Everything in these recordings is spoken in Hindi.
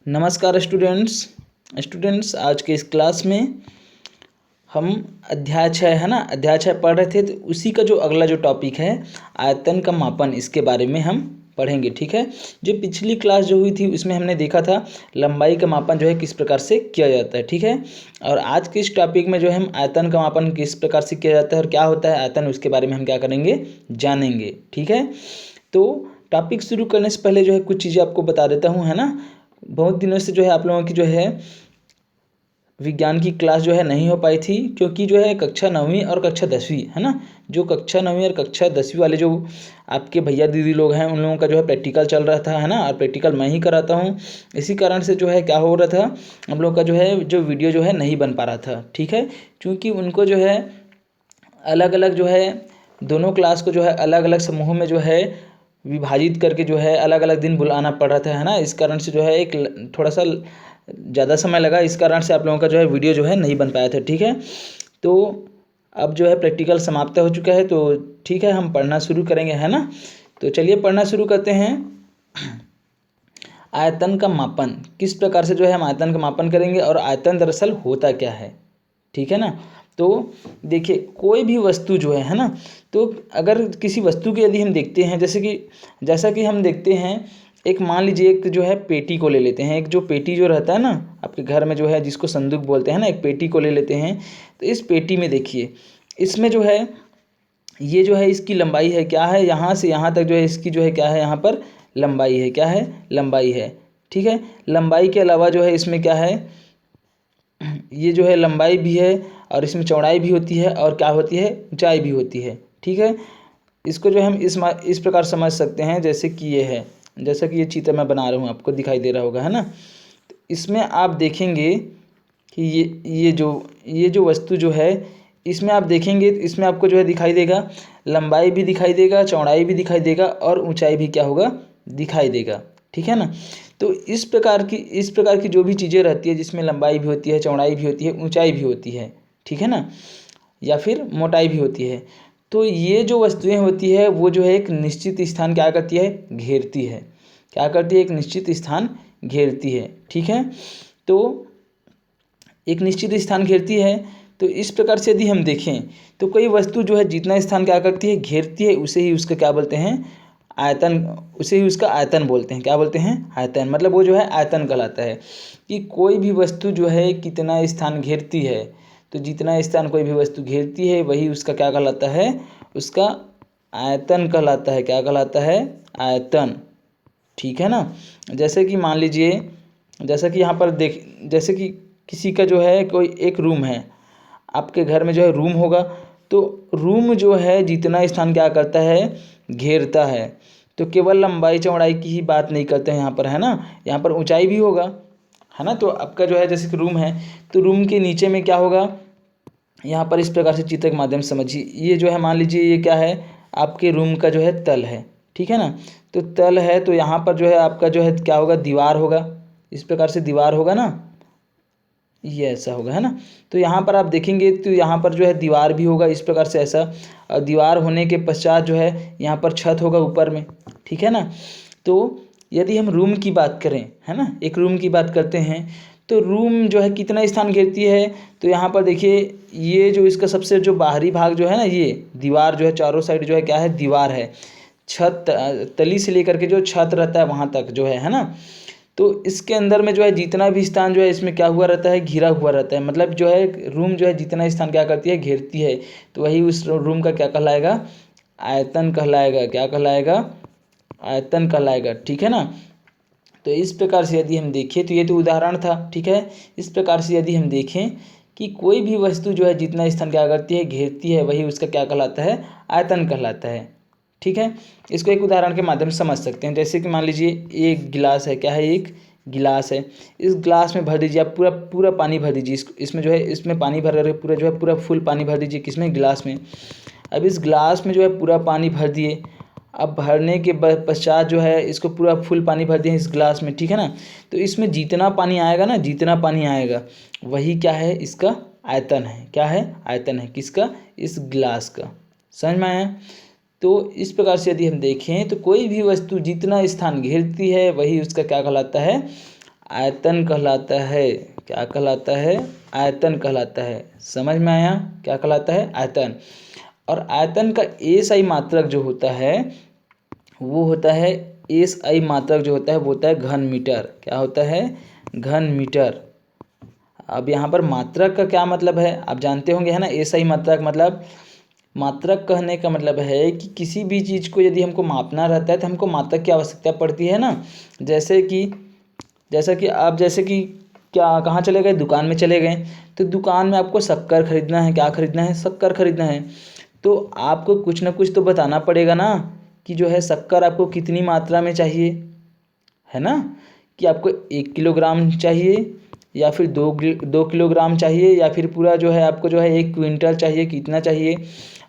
नमस्कार स्टूडेंट्स। आज के इस क्लास में हम अध्याय 6 है ना, अध्याय 6 पढ़ रहे थे। तो उसी का जो अगला जो टॉपिक है आयतन का मापन, इसके बारे में हम पढ़ेंगे। ठीक है, जो पिछली क्लास जो हुई थी उसमें हमने देखा था लंबाई का मापन जो है किस प्रकार से किया जाता है। ठीक है, और आज के इस टॉपिक में जो है हम आयतन का मापन किस प्रकार से किया जाता है और क्या होता है आयतन, उसके बारे में हम क्या करेंगे, जानेंगे। ठीक है, तो टॉपिक शुरू करने से पहले जो है कुछ चीज़ें आपको बता देता हूँ, है ना। बहुत दिनों से जो है आप लोगों की जो है विज्ञान की क्लास जो है नहीं हो पाई थी, क्योंकि जो है कक्षा 9वीं और कक्षा 10वीं है ना, जो कक्षा 9वीं और कक्षा 10वीं वाले जो आपके भैया दीदी लोग हैं उन लोगों का जो है प्रैक्टिकल चल रहा था, है ना। और प्रैक्टिकल मैं ही कराता हूँ, इसी कारण से जो है क्या हो रहा था, हम लोग का जो है जो वीडियो जो है नहीं बन पा रहा था। ठीक है, क्योंकि उनको जो है अलग अलग जो है दोनों क्लास को जो है अलग अलग समूहों में जो है विभाजित करके जो है अलग अलग दिन बुलाना पड़ रहा था, है ना। इस कारण से जो है एक थोड़ा सा ज़्यादा समय लगा, इस कारण से आप लोगों का जो है वीडियो जो है नहीं बन पाया था। ठीक है, तो अब जो है प्रैक्टिकल समाप्त हो चुका है, तो ठीक है हम पढ़ना शुरू करेंगे, है ना। तो चलिए पढ़ना शुरू करते हैं। आयतन का मापन, किस प्रकार से जो है हम आयतन का मापन करेंगे और आयतन दरअसल होता क्या है। ठीक है ना, तो देखिए कोई भी वस्तु जो है ना, तो अगर किसी वस्तु की यदि हम देखते हैं, जैसा कि हम देखते हैं, एक मान लीजिए एक जो है पेटी को ले लेते हैं। एक जो पेटी जो रहता है ना आपके घर में जो है, जिसको संदूक बोलते हैं ना, एक पेटी को ले लेते हैं। तो इस पेटी में देखिए, इसमें जो है ये जो है इसकी लंबाई है क्या है, यहाँ से यहाँ तक जो है इसकी जो है क्या है, यहाँ पर लंबाई है, क्या है, लंबाई है। ठीक है, लंबाई के अलावा जो है इसमें क्या है, ये जो है लंबाई भी है और इसमें चौड़ाई भी होती है और क्या होती है, ऊंचाई भी होती है। ठीक है, इसको जो हम इस प्रकार समझ सकते हैं, जैसे कि ये है, जैसा कि ये चित्र मैं बना रहा हूँ, आपको दिखाई दे रहा होगा, है ना। तो इसमें आप देखेंगे कि ये जो वस्तु जो है, इसमें आप देखेंगे तो इसमें आपको जो है दिखाई देगा, लंबाई भी दिखाई देगा, चौड़ाई भी दिखाई देगा और ऊंचाई भी क्या होगा, दिखाई देगा। ठीक है ना, तो इस प्रकार की जो भी चीज़ें रहती है, जिसमें लंबाई भी होती है, चौड़ाई भी होती है, ऊंचाई भी होती है, ठीक है ना, या फिर मोटाई भी होती है, तो ये जो वस्तुएं होती है वो जो है एक निश्चित स्थान क्या करती है, घेरती है। क्या करती है, एक निश्चित स्थान घेरती है। ठीक है, तो एक निश्चित स्थान घेरती है। तो इस प्रकार से यदि हम देखें तो कोई वस्तु जो है जितना स्थान क्या करती है, घेरती है, उसे ही उसका क्या बोलते हैं, आयतन, उसे ही उसका आयतन बोलते हैं। क्या बोलते हैं, आयतन, मतलब वो जो है आयतन कहलाता है। कि कोई भी वस्तु जो है कितना स्थान घेरती है, तो जितना स्थान कोई भी वस्तु घेरती है वही उसका क्या कहलाता है, उसका आयतन कहलाता है। क्या कहलाता है, आयतन। ठीक है ना, जैसे कि मान लीजिए, जैसा कि यहाँ पर जैसे कि किसी का जो है कोई एक रूम है, आपके घर में जो है रूम होगा, तो रूम जो है जितना स्थान क्या करता है, घेरता है। तो केवल लंबाई चौड़ाई की ही बात नहीं करते हैं यहाँ पर, है ना, यहाँ पर ऊंचाई भी होगा, है ना। तो आपका जो है जैसे कि रूम है, तो रूम के नीचे में क्या होगा, यहाँ पर इस प्रकार से चित्र के माध्यम से समझिए। ये जो है मान लीजिए ये क्या है, आपके रूम का जो है तल है। ठीक है ना, तो तल है, तो यहाँ पर जो है आपका जो है क्या होगा, दीवार होगा। इस प्रकार से दीवार होगा ना, ये ऐसा होगा, है ना। तो यहाँ पर आप देखेंगे तो यहाँ पर जो है दीवार भी होगा इस प्रकार से, ऐसा। और दीवार होने के पश्चात जो है यहाँ पर छत होगा ऊपर में। ठीक है ना, तो यदि हम रूम की बात करें, है ना, एक रूम की बात करते हैं, तो रूम जो है कितना स्थान घेरती है, तो यहाँ पर देखिए ये जो इसका सबसे जो बाहरी भाग जो है ना, ये दीवार जो है चारों साइड जो है क्या है, दीवार है। छत, तली से लेकर के जो छत रहता है वहाँ तक जो है ना, तो इसके अंदर में जो है जितना भी स्थान जो है इसमें क्या हुआ रहता है, घिरा हुआ रहता है। मतलब जो है रूम जो है जितना स्थान क्या करती है, घेरती है, तो वही उस रूम का क्या कहलाएगा, आयतन कहलाएगा। क्या कहलाएगा, आयतन कहलाएगा। ठीक है ना, तो इस प्रकार से यदि हम देखें, तो ये तो उदाहरण था। ठीक है, इस प्रकार से यदि हम देखें कि कोई भी वस्तु जो है जितना स्थान क्या करती है, घेरती है, वही उसका क्या कहलाता है, आयतन कहलाता है। ठीक है, इसको एक उदाहरण के माध्यम से समझ सकते हैं। जैसे कि मान लीजिए एक गिलास है, क्या है, एक गिलास है। इस गिलास में भर दीजिए आप पूरा पूरा पानी भर दीजिए, इसमें जो है इसमें पानी भर करके पूरा जो है पूरा फुल पानी भर दीजिए, किसमें, गिलास में। अब इस गिलास में जो है पूरा पानी भर दिए। अब भरने के पश्चात जो है इसको पूरा फुल पानी भर दिए इस गिलास में। ठीक है ना, तो इसमें जितना पानी आएगा ना, जितना पानी आएगा वही क्या है, इसका आयतन है। क्या है, आयतन है, किसका, इस गिलास का। समझ में आया। तो इस प्रकार से यदि हम देखें तो कोई भी वस्तु जितना स्थान घेरती है वही उसका क्या कहलाता है, आयतन कहलाता है। क्या कहलाता है? आयतन कहलाता है। समझ में आया? क्या कहलाता है? आयतन। और आयतन का एसआई मात्रक जो होता है वो होता है, एसआई मात्रक जो होता है वो होता है घन मीटर। क्या होता है? घन मीटर। अब यहाँ पर मात्रक का क्या मतलब है आप जानते होंगे, है ना। एसआई मात्रक मतलब, मात्रक कहने का मतलब है कि किसी भी चीज़ को यदि हमको मापना रहता है तो हमको मात्रक की आवश्यकता पड़ती है ना। जैसे कि क्या, कहाँ चले गए? दुकान में चले गए, तो दुकान में आपको शक्कर खरीदना है। क्या खरीदना है? शक्कर खरीदना है। तो आपको कुछ ना कुछ तो बताना पड़ेगा ना कि जो है शक्कर आपको कितनी मात्रा में चाहिए, है ना। कि आपको 1 किलोग्राम चाहिए या फिर 2 किलोग्राम चाहिए या फिर पूरा जो है आपको जो है 1 क्विंटल चाहिए, कितना चाहिए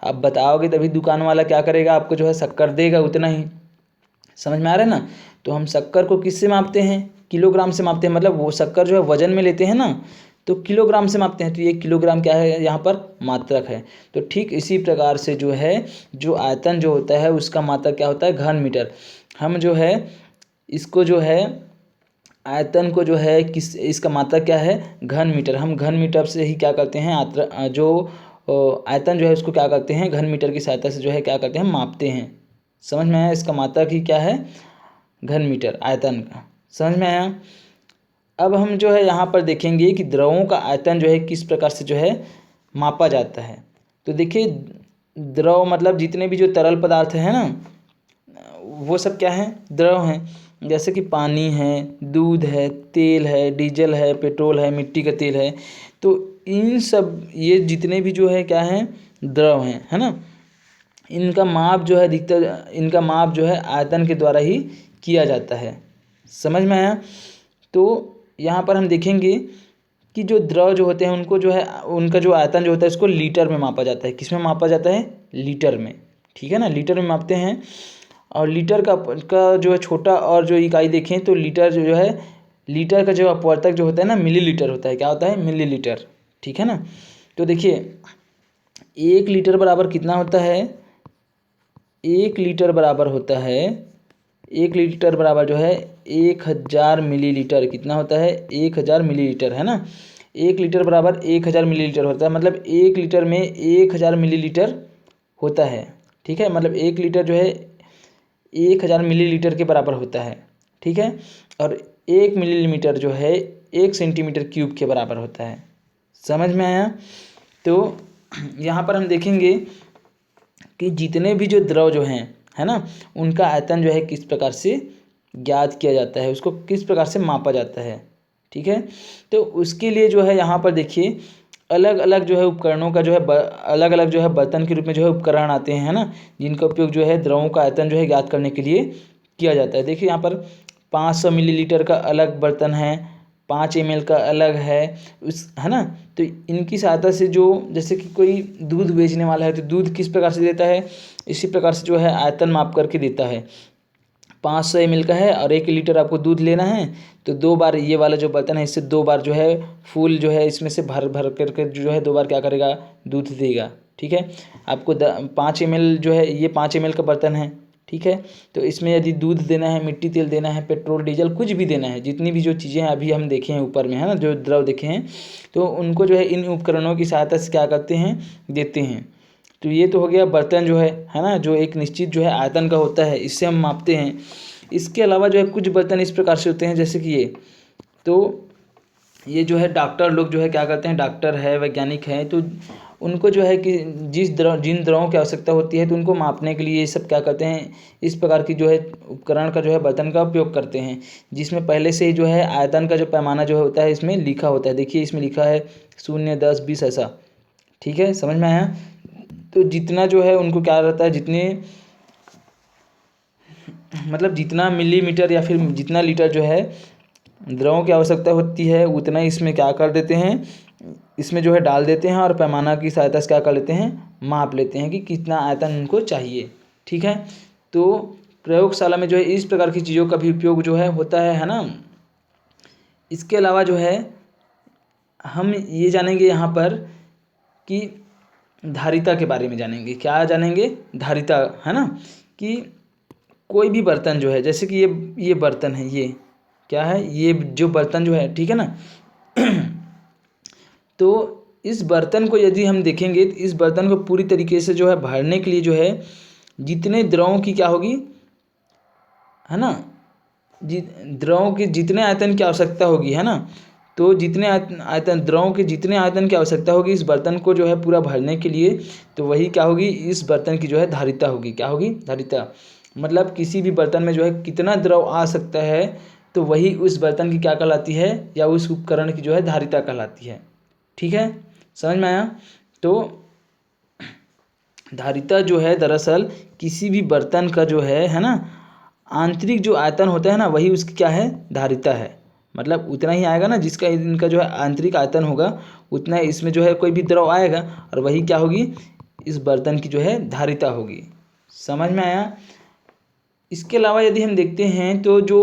आप बताओगे तभी दुकान वाला क्या करेगा, आपको जो है शक्कर देगा उतना ही। समझ में आ रहा है ना। तो हम शक्कर को किससे मापते हैं? किलोग्राम से मापते हैं। मतलब वो शक्कर जो है वजन में लेते हैं ना, तो किलोग्राम से मापते हैं। तो ये किलोग्राम क्या है? यहाँ पर मात्रक है। तो ठीक इसी प्रकार से जो है, जो आयतन जो होता है उसका मात्रक क्या होता है? घन मीटर। हम जो है इसको जो है आयतन को जो है इसका मात्रक क्या है? घन मीटर। हम घन मीटर से ही क्या करते हैं? आयतन जो है उसको क्या करते हैं? घन मीटर की सहायता से जो है क्या करते हैं? मापते हैं। समझ में आया? इसका मात्रक ही क्या है? घन मीटर, आयतन का। समझ में आया? अब हम जो है यहाँ पर देखेंगे कि द्रवों का आयतन जो है किस प्रकार से जो है मापा जाता है। तो देखिए, द्रव मतलब जितने भी जो तरल पदार्थ हैं ना, वो सब क्या हैं? द्रव हैं। जैसे कि पानी है, दूध है, तेल है, डीजल है, पेट्रोल है, मिट्टी का तेल है। तो इन सब, ये जितने भी जो है क्या हैं? द्रव हैं, है ना। इनका माप जो है इनका माप जो है आयतन के द्वारा ही किया जाता है। समझ में आया? तो यहाँ पर हम देखेंगे कि जो द्रव जो होते हैं उनको जो है, उनका जो आयतन जो होता है उसको लीटर में मापा जाता है। किस में मापा जाता है? लीटर में। ठीक है ना, लीटर में मापते हैं। और लीटर का जो है छोटा और जो इकाई देखें तो लीटर जो है, लीटर का जो अपवर्तक जो होता है ना, मिलीलीटर होता है। क्या होता है? मिलीलीटर। ठीक है ना। तो देखिए 1 लीटर बराबर कितना होता है? 1 लीटर बराबर होता है, 1 लीटर बराबर जो है 1000 मिलीलीटर। कितना होता है? 1000 मिलीलीटर, है ना। 1 लीटर बराबर 1000 मिलीलीटर होता है। मतलब 1 लीटर में 1000 मिलीलीटर होता है। ठीक है, मतलब 1 लीटर जो है 1000 मिलीलीटर के बराबर होता है। ठीक है। और 1 मिलीमीटर जो है 1 सेंटीमीटर क्यूब के बराबर होता है। समझ में आया? तो यहाँ पर हम देखेंगे कि जितने भी जो द्रव जो हैं, है ना, उनका आयतन जो है किस प्रकार से ज्ञात किया जाता है, उसको किस प्रकार से मापा जाता है। ठीक है। तो उसके लिए जो है यहाँ पर देखिए अलग अलग जो है उपकरणों का जो है अलग अलग जो है बर्तन के रूप में जो है उपकरण आते हैं, है ना, जिनका उपयोग जो है द्रवों का आयतन जो है ज्ञात करने के लिए किया जाता है। देखिए यहाँ पर 500 मिलीलीटर का अलग बर्तन है, 5 ml का अलग है, है ना। तो इनकी सहायता से जो, जैसे कि कोई दूध बेचने वाला है तो दूध किस प्रकार से देता है, इसी प्रकार से जो है आयतन माप करके देता है। 500 ml का है और 1 लीटर आपको दूध लेना है, तो 2 बार ये वाला जो बर्तन है इससे 2 बार जो है फूल जो है इसमें से भर भर करके जो है 2 बार क्या करेगा? दूध देगा। ठीक है। आपको 5 ml जो है, ये 5 ml का बर्तन है। ठीक है। तो इसमें यदि दूध देना है, मिट्टी तेल देना है, पेट्रोल डीजल कुछ भी देना है, जितनी भी जो चीज़ें अभी हम देखे हैं ऊपर में, है ना, जो द्रव देखे हैं, तो उनको जो है इन उपकरणों की सहायता से क्या करते हैं? देते हैं। तो ये तो हो गया बर्तन जो है ना, जो एक निश्चित जो है आयतन का होता है, इससे हम मापते हैं। इसके अलावा जो है कुछ बर्तन इस प्रकार से होते हैं, जैसे कि ये, तो ये जो है डॉक्टर लोग जो है क्या करते हैं? डॉक्टर है, वैज्ञानिक हैं, तो उनको जो है कि जिन द्रवों की आवश्यकता होती है तो उनको मापने के लिए ये सब क्या करते हैं? इस प्रकार की जो है उपकरण का जो है बर्तन का उपयोग करते हैं, जिसमें पहले से ही जो है आयतन का जो पैमाना जो होता है इसमें लिखा होता है। देखिए इसमें लिखा है 0, 10, 20 ऐसा। ठीक है, समझ में आया? तो जितना जो है उनको क्या रहता है, मतलब जितना मिलीमीटर या फिर जितना लीटर जो है द्रवों की आवश्यकता होती है उतना ही इसमें क्या कर देते हैं? इसमें जो है डाल देते हैं और पैमाना की सहायता से क्या कर लेते हैं? माप लेते हैं कि कितना आयतन उनको चाहिए। ठीक है। तो प्रयोगशाला में जो है इस प्रकार की चीज़ों का भी उपयोग जो है होता है ना। इसके अलावा जो है हम ये जानेंगे यहाँ पर कि धारिता के बारे में जानेंगे। क्या जानेंगे? धारिता, है ना, कि कोई भी बर्तन जो है, जैसे कि ये बर्तन है, ये क्या है, ये जो बर्तन जो है, ठीक है ना। तो इस बर्तन को यदि हम देखेंगे तो इस बर्तन को पूरी तरीके से जो है भरने के लिए जो है जितने द्रवों की क्या होगी, है ना, द्रवों के जितने आयतन की आवश्यकता होगी, है ना, तो जितने आयतन द्रवों के जितने आयतन की आवश्यकता होगी इस बर्तन को जो है पूरा भरने के लिए, तो वही क्या होगी, इस बर्तन की जो है धारिता होगी। क्या होगी, धारिता। मतलब किसी भी बर्तन में जो है कितना द्रव आ सकता है, तो वही उस बर्तन की क्या कहलाती है, या उस उपकरण की जो है धारिता कहलाती है। ठीक है, समझ में आया। तो धारिता जो है दरअसल किसी भी बर्तन का जो है ना, आंतरिक जो आयतन होता है ना, वही उसकी क्या है, धारिता है। मतलब उतना ही आएगा ना, जिसका इनका जो है आंतरिक आयतन होगा उतना इसमें जो है कोई भी द्रव आएगा, और वही क्या होगी, इस बर्तन की जो है धारिता होगी। समझ में आया। इसके अलावा यदि हम देखते हैं तो जो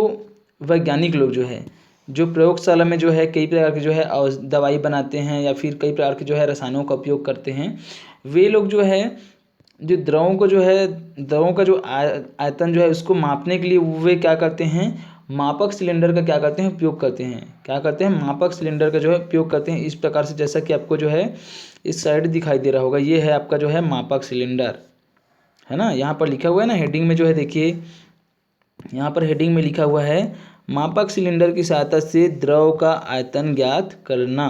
वैज्ञानिक लोग जो है, जो प्रयोगशाला में जो है कई प्रकार के जो है दवाई बनाते हैं या फिर कई प्रकार के जो है रसायनों का उपयोग करते हैं, वे लोग जो है जो द्रवों को जो है द्रवों का जो आयतन जो है उसको मापने के लिए वे क्या करते हैं, मापक सिलेंडर का क्या करते हैं, उपयोग करते हैं। क्या करते हैं, मापक सिलेंडर का जो है उपयोग करते हैं। इस प्रकार से जैसा कि आपको जो है इस साइड दिखाई दे रहा होगा, ये है आपका जो है मापक सिलेंडर, है ना। यहाँ पर लिखा हुआ है ना हेडिंग में, जो है देखिए यहाँ पर हेडिंग में लिखा हुआ है मापक सिलेंडर की सहायता से द्रव का आयतन ज्ञात करना,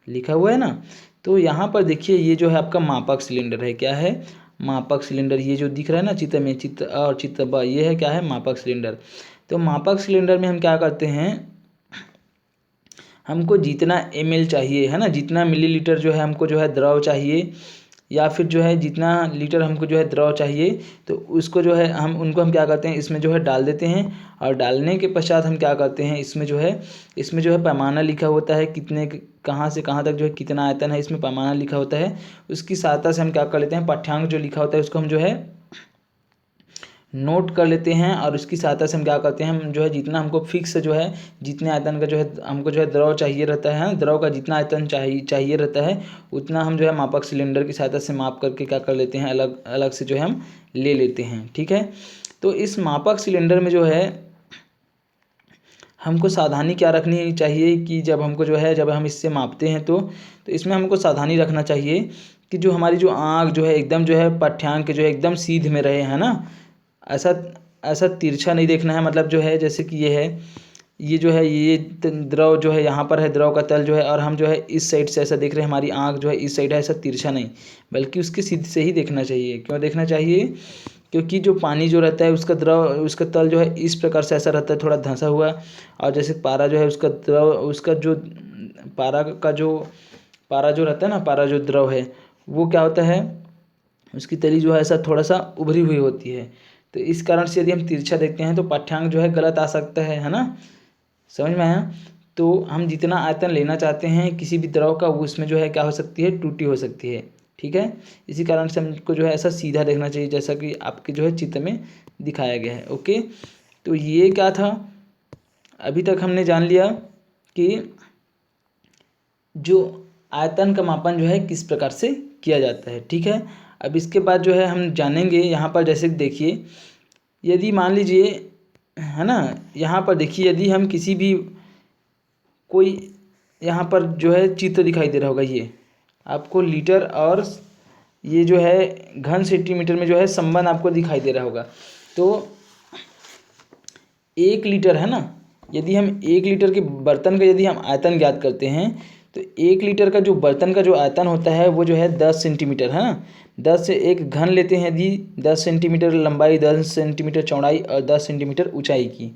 लिखा हुआ है ना। तो यहाँ पर देखिए ये जो है आपका मापक सिलेंडर है। क्या है, मापक सिलेंडर। ये जो दिख रहा है ना चित्र में, चित्र और चित्र ब, ये है क्या है, मापक सिलेंडर। तो मापक सिलेंडर में हम क्या करते हैं, हमको जितना ml चाहिए, है ना, जितना मिलीलीटर जो है हमको जो है द्रव चाहिए, या फिर जो है जितना लीटर हमको जो है द्रव चाहिए, तो उसको जो है हम क्या करते हैं, इसमें जो है डाल देते हैं। और डालने के पश्चात हम क्या करते हैं, इसमें जो है पैमाना लिखा होता है, कितने कहाँ से कहाँ तक जो है कितना आयतन है, इसमें पैमाना लिखा होता है। उसकी सहायता से हम क्या कर लेते हैं, पाठ्यांक जो लिखा होता है उसको हम जो है नोट कर लेते हैं, और उसकी सहायता से हम क्या करते हैं, हम जो है जितना हमको फिक्स जो है जितने आयतन का जो है हमको जो है द्रव चाहिए रहता है, द्रव का जितना आयतन चाहिए रहता है उतना हम जो है मापक सिलेंडर की सहायता से माप करके क्या कर लेते हैं, अलग अलग से जो है हम ले लेते हैं। ठीक है, तो इस मापक सिलेंडर में जो है हमको सावधानी क्या रखनी चाहिए कि जब हमको जो है जब हम इससे मापते हैं तो इसमें हमको सावधानी रखना चाहिए कि जो हमारी जो आँख जो है एकदम जो है पाठ्यांक जो है एकदम सीध में रहे, है ना। ऐसा तिरछा नहीं देखना है। मतलब जो है जैसे कि ये जो है ये द्रव जो है यहाँ पर है, द्रव का तल जो है, और हम जो है इस साइड से ऐसा देख रहे हैं, हमारी आँख जो है इस साइड है, ऐसा तिरछा नहीं, बल्कि उसके सीधे से ही देखना चाहिए। क्यों देखना चाहिए, क्योंकि जो पानी जो रहता है उसका द्रव उसका तल जो है इस प्रकार से ऐसा रहता है, थोड़ा धंसा हुआ। और जैसे पारा जो है उसका द्रव उसका जो पारा जो रहता है ना, पारा जो द्रव है वो क्या होता है, उसकी तली जो है ऐसा थोड़ा सा उभरी हुई होती है। तो इस कारण से यदि हम तिरछा देखते हैं तो पाठ्यांक जो है गलत आ सकता है ना। समझ में आया। तो हम जितना आयतन लेना चाहते हैं किसी भी द्रव का, वो उसमें जो है क्या हो सकती है, टूटी हो सकती है। ठीक है, इसी कारण से हमको जो है ऐसा सीधा देखना चाहिए, जैसा कि आपके जो है चित्र में दिखाया गया है। ओके, तो ये क्या था, अभी तक हमने जान लिया कि जो आयतन का मापन जो है किस प्रकार से किया जाता है। ठीक है, अब इसके बाद जो है हम जानेंगे यहाँ पर, जैसे देखिए यदि मान लीजिए, है ना, यहाँ पर देखिए यदि हम किसी भी कोई यहाँ पर जो है चित्र दिखाई दे रहा होगा, ये आपको लीटर और ये जो है घन सेंटीमीटर में जो है संबंध आपको दिखाई दे रहा होगा। तो 1 लीटर, है ना, यदि हम 1 लीटर के बर्तन का यदि हम आयतन ज्ञात करते हैं तो 1 लीटर का जो बर्तन का जो आयतन होता है वो जो है 10 सेंटीमीटर, है ना। 10 से एक घन लेते हैं यदि 10 सेंटीमीटर लंबाई, 10 सेंटीमीटर चौड़ाई और 10 सेंटीमीटर ऊंचाई की।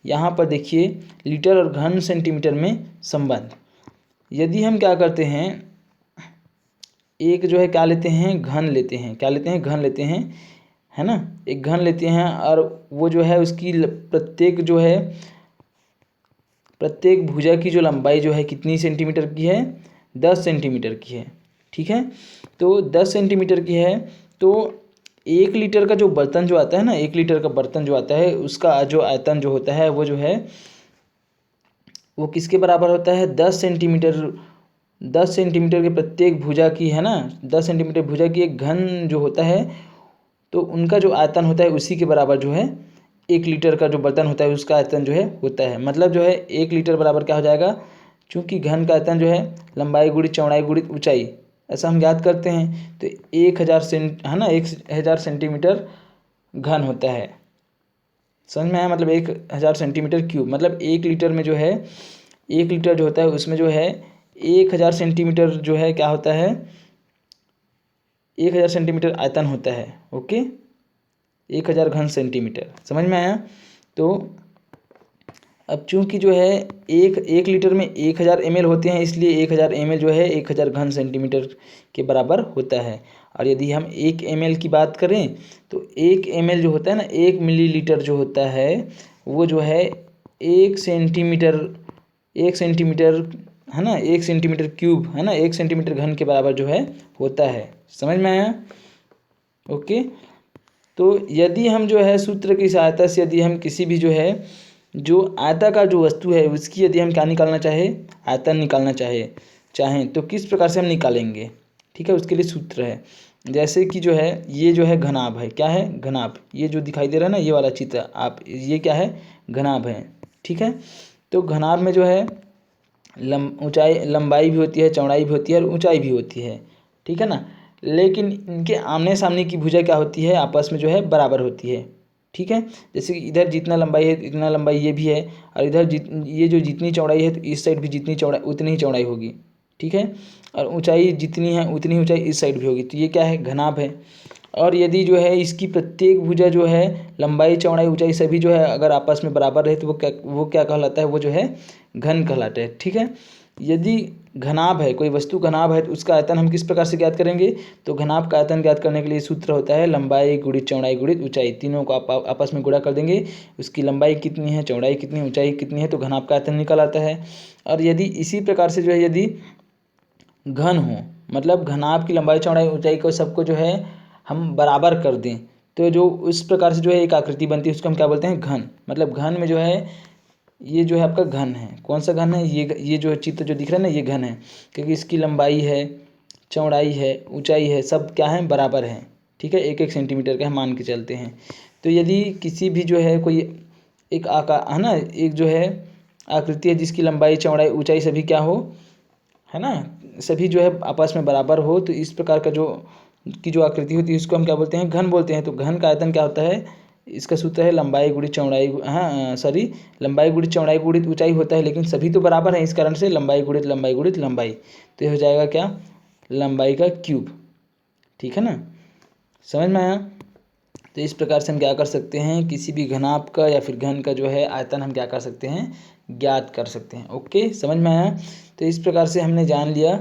यहाँ पर देखिए लीटर और घन सेंटीमीटर में संबंध। यदि हम क्या करते हैं, एक जो है क्या लेते हैं, घन लेते हैं, क्या लेते हैं, घन लेते हैं, है ना, एक घन लेते हैं, और वो जो है उसकी प्रत्येक भुजा की जो लंबाई जो है कितनी सेंटीमीटर की है, 10 सेंटीमीटर की है। ठीक है, तो 10 सेंटीमीटर की है। तो 1 लीटर का जो बर्तन जो आता है ना, 1 लीटर का बर्तन जो आता है उसका जो आयतन जो होता है वो जो है वो किसके बराबर होता है, 10 सेंटीमीटर। 10 सेंटीमीटर के प्रत्येक भुजा की, है ना, 10 सेंटीमीटर भुजा की एक घन जो होता है, तो उनका जो आयतन होता है उसी के बराबर जो है 1 लीटर का जो बर्तन होता है उसका आयतन जो है होता है। मतलब जो है 1 लीटर बराबर क्या हो जाएगा, चूँकि घन का आयतन जो है लंबाई गुणित चौड़ाई गुणित ऊंचाई, ऐसा हम ज्ञात करते हैं। तो 1000 है ना, 1000 सेंटीमीटर घन होता है। समझ में आया? मतलब 1000 सेंटीमीटर क्यूब, मतलब 1 लीटर में जो है 1 लीटर जो होता है उसमें जो है 1000 सेंटीमीटर जो है क्या होता है, 1000 सेंटीमीटर आयतन होता है। ओके, 1000 घन सेंटीमीटर, समझ में आया? तो अब चूंकि जो है एक लीटर में 1000 ml होते हैं, इसलिए 1000 ml जो है 1000 घन सेंटीमीटर के बराबर होता है। और यदि हम 1 ml की बात करें तो 1 ml जो होता है ना, 1 मिलीलीटर जो होता है वो जो है 1 सेंटीमीटर है ना, 1 सेंटीमीटर क्यूब है ना, 1 सेंटीमीटर घन के बराबर जो है होता है। समझ में आया? ओके, तो यदि हम जो है सूत्र की सहायता से यदि हम किसी भी जो है जो आयताकार जो वस्तु है उसकी यदि हम क्या निकालना आयतन निकालना चाहें तो किस प्रकार से हम निकालेंगे, ठीक है, उसके लिए सूत्र है। जैसे कि जो है ये जो है घनाभ है, क्या है, घनाभ, ये जो दिखाई दे रहा है ना ये वाला चित्र, आप ये क्या है, घनाभ है, ठीक है। तो घनाभ में जो है लंबाई भी होती है, चौड़ाई भी होती है और ऊंचाई भी होती है, ठीक है ना। लेकिन इनके आमने सामने की भुजा क्या होती है, आपस में जो है बराबर होती है, ठीक है। जैसे कि इधर जितना लंबाई है इतना लंबाई ये भी है, और इधर ये जो जितनी चौड़ाई है तो इस साइड भी जितनी चौड़ाई उतनी ही चौड़ाई होगी, ठीक है। और ऊंचाई जितनी है उतनी ऊंचाई इस साइड भी होगी, तो ये क्या है, घनाभ है। और यदि जो है इसकी प्रत्येक भुजा जो है लंबाई चौड़ाई ऊंचाई सभी जो है अगर आपस में बराबर रहे तो वो क्या कहलाता है, वो जो है घन कहलाता है, ठीक है। यदि घनाभ है, कोई वस्तु घनाभ है तो उसका आयतन हम किस प्रकार से ज्ञात करेंगे, तो घनाभ का आयतन ज्ञात करने के लिए सूत्र होता है लंबाई गुणित चौड़ाई गुणित ऊंचाई, तीनों को आप आपस में गुणा कर देंगे, उसकी लंबाई कितनी है, चौड़ाई कितनी है, ऊंचाई कितनी है, तो घनाभ का आयतन निकल आता है। और यदि इसी प्रकार से जो है यदि घन हो, मतलब घनाभ की लंबाई चौड़ाई ऊंचाई को सबको जो है हम बराबर कर दें, तो जो उस प्रकार से जो है एक आकृति बनती है उसको हम क्या बोलते हैं, घन। मतलब घन में जो है ये जो है आपका घन है, कौन सा घन है, ये जो चित्र जो दिख रहा है ना ये घन है, क्योंकि इसकी लंबाई है, चौड़ाई है, ऊंचाई है, सब क्या है, बराबर है, ठीक है, 1-1 सेंटीमीटर का हम मान के चलते हैं। तो यदि किसी भी जो है कोई एक आकार है ना, एक जो है आकृति है जिसकी लंबाई चौड़ाई ऊंचाई सभी क्या हो, है ना, सभी जो है आपस में बराबर हो, तो इस प्रकार का जो आकृति होती है उसको हम क्या बोलते हैं, घन बोलते हैं। तो घन का आयतन क्या होता है, इसका सूत्र है लंबाई गुणित चौड़ाई, लंबाई गुणित चौड़ाई गुणित ऊंचाई होता है, लेकिन सभी तो बराबर हैं, इस कारण से लंबाई गुणित लंबाई, तो ये हो जाएगा क्या, लंबाई का क्यूब, ठीक है ना। समझ में आया? तो इस प्रकार से हम क्या कर सकते हैं, किसी भी घनाभ का या फिर घन का जो है आयतन हम क्या कर सकते हैं, ज्ञात कर सकते हैं। ओके, समझ में आया? तो इस प्रकार से हमने जान लिया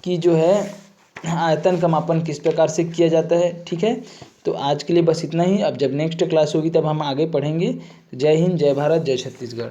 कि जो है आयतन का मापन किस प्रकार से किया जाता है, ठीक है। तो आज के लिए बस इतना ही, अब जब नेक्स्ट क्लास होगी तब हम आगे पढ़ेंगे। जय हिंद, जय भारत, जय छत्तीसगढ़।